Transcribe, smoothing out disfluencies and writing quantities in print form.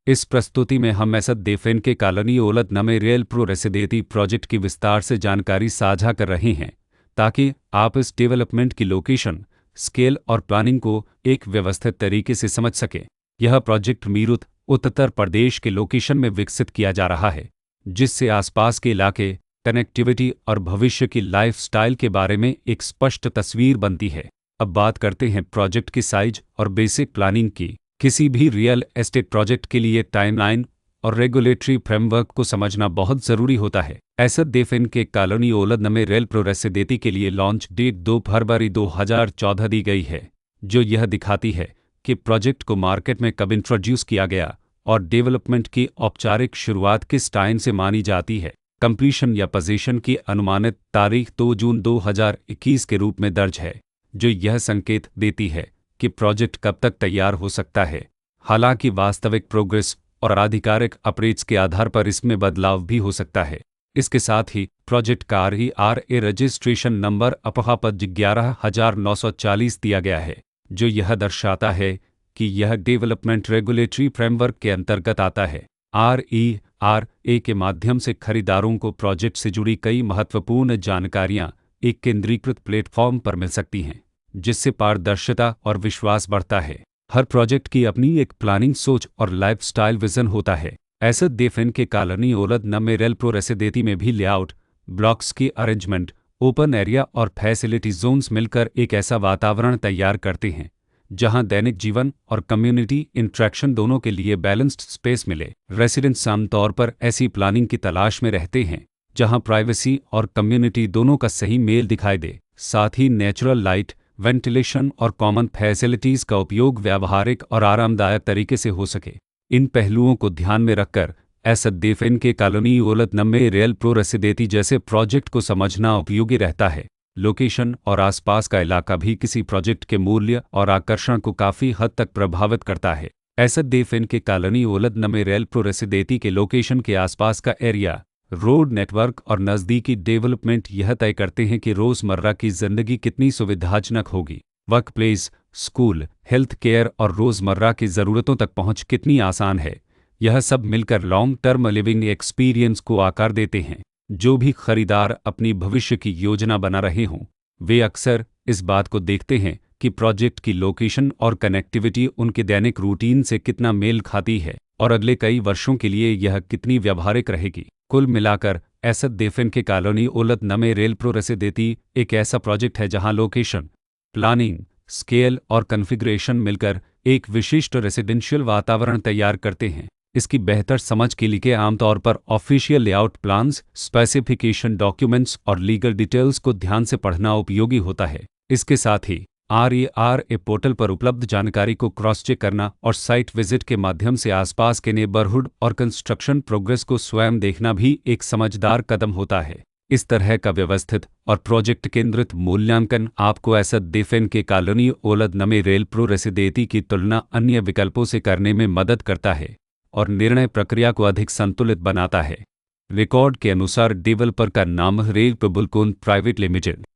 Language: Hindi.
इस प्रस्तुति में हम एसद देफेन के कॉलोनी ओलद नमे रेल प्रो रेसिडेंटी प्रोजेक्ट की विस्तार से जानकारी साझा कर रहे हैं ताकि आप इस डेवलपमेंट की लोकेशन, स्केल और प्लानिंग को एक व्यवस्थित तरीके से समझ सकें। यह प्रोजेक्ट मीरठ, उत्तर प्रदेश के लोकेशन में विकसित किया जा रहा है, जिससे आसपास के इलाके, कनेक्टिविटी और भविष्य की लाइफस्टाइल के बारे में एक स्पष्ट तस्वीर बनती है। अब बात करते हैं प्रोजेक्ट की साइज और बेसिक प्लानिंग की। किसी भी रियल एस्टेट प्रोजेक्ट के लिए टाइमलाइन और रेगुलेटरी फ्रेमवर्क को समझना बहुत ज़रूरी होता है। एसद देफेन के कॉलोनी ओलद नमे रेल प्रो रेसिडेंटी के लिए लॉन्च डेट 2 फरवरी 2014 दी गई है, जो यह दिखाती है कि प्रोजेक्ट को मार्केट में कब इंट्रोड्यूस किया गया और डेवलपमेंट की औपचारिक शुरुआत किस टाइम से मानी जाती है। कंप्लीशन या पोजीशन की अनुमानित तारीख 2 जून 2021 के रूप में दर्ज है, जो यह संकेत देती है कि प्रोजेक्ट कब तक तैयार हो सकता है। हालांकि वास्तविक प्रोग्रेस और आधिकारिक अपडेट्स के आधार पर इसमें बदलाव भी हो सकता है। इसके साथ ही प्रोजेक्ट का RERA रजिस्ट्रेशन नंबर अपहापद 11940 दिया गया है, जो यह दर्शाता है कि यह डेवलपमेंट रेगुलेटरी फ्रेमवर्क के अंतर्गत आता है। RERA के माध्यम से खरीदारों को प्रोजेक्ट से जुड़ी कई महत्वपूर्ण जानकारियां एक केंद्रीकृत प्लेटफॉर्म पर मिल सकती हैं, जिससे पारदर्शिता और विश्वास बढ़ता है। हर प्रोजेक्ट की अपनी एक प्लानिंग सोच और लाइफस्टाइल विजन होता है। एसद देफेन के कॉलोनी ओलद नमे रेल प्रो रेसिडेंटी में भी लेआउट, ब्लॉक्स की अरेंजमेंट, ओपन एरिया और फैसिलिटी जोन्स मिलकर एक ऐसा वातावरण तैयार करते हैं जहां दैनिक जीवन और कम्युनिटी इंट्रैक्शन दोनों के लिए बैलेंस्ड स्पेस मिले। रेसिडेंट्स आमतौर पर ऐसी प्लानिंग की तलाश में रहते हैं जहां प्राइवेसी और कम्युनिटी दोनों का सही मेल दिखाई दे। साथ ही नेचुरल लाइट, वेंटिलेशन और कॉमन फैसिलिटीज़ का उपयोग व्यावहारिक और आरामदायक तरीके से हो सके। इन पहलुओं को ध्यान में रखकर एसद देफेन के कॉलोनी ओलद नमे रेल प्रो रेसिडेंटी जैसे प्रोजेक्ट को समझना उपयोगी रहता है। लोकेशन और आसपास का इलाका भी किसी प्रोजेक्ट के मूल्य और आकर्षण को काफ़ी हद तक प्रभावित करता है। एसद देफेन के कॉलोनी ओलद नमे रेल प्रो रेसिडेंटी के लोकेशन के आसपास का एरिया, रोड नेटवर्क और नज़दीकी डेवलपमेंट यह तय करते हैं कि रोज़मर्रा की ज़िंदगी कितनी सुविधाजनक होगी। Work place, school, health care और रोज़मर्रा की ज़रूरतों तक पहुंच कितनी आसान है। यह सब मिलकर लॉन्ग टर्म लिविंग एक्सपीरियंस को आकार देते हैं। जो भी खरीदार अपनी भविष्य की योजना बना रहे हों, वे अक्सर इस बात को देखते हैं कि प्रोजेक्ट की लोकेशन और कनेक्टिविटी उनके दैनिक रूटीन से कितना मेल खाती है और अगले कई वर्षों के लिए यह कितनी व्यावहारिक रहेगी। कुल मिलाकर एसद देफेन के कॉलोनी ओलद नमे रेल प्रो रेसिडेंटी एक ऐसा प्रोजेक्ट है जहां लोकेशन, प्लानिंग, स्केल और कॉन्फ़िगरेशन मिलकर एक विशिष्ट रेसिडेंशियल वातावरण तैयार करते हैं। इसकी बेहतर समझ के लिए आमतौर पर official layout plans, specification documents और लीगल डिटेल्स को ध्यान से पढ़ना उपयोगी होता है। इसके साथ ही RERA पोर्टल पर उपलब्ध जानकारी को क्रॉस चेक करना और साइट विजिट के माध्यम से आसपास के नेबरहुड और कंस्ट्रक्शन प्रोग्रेस को स्वयं देखना भी एक समझदार कदम होता है। इस तरह का व्यवस्थित और प्रोजेक्ट केंद्रित मूल्यांकन आपको एसद देफेन के कॉलोनी ओलद नमे रेल प्रो रेसिडेंटी की तुलना अन्य विकल्पों से करने में मदद करता है और निर्णय प्रक्रिया को अधिक संतुलित बनाता है। रिकॉर्ड के अनुसार डेवलपर का नाम रेल प्रो बुल्कोन प्राइवेट लिमिटेड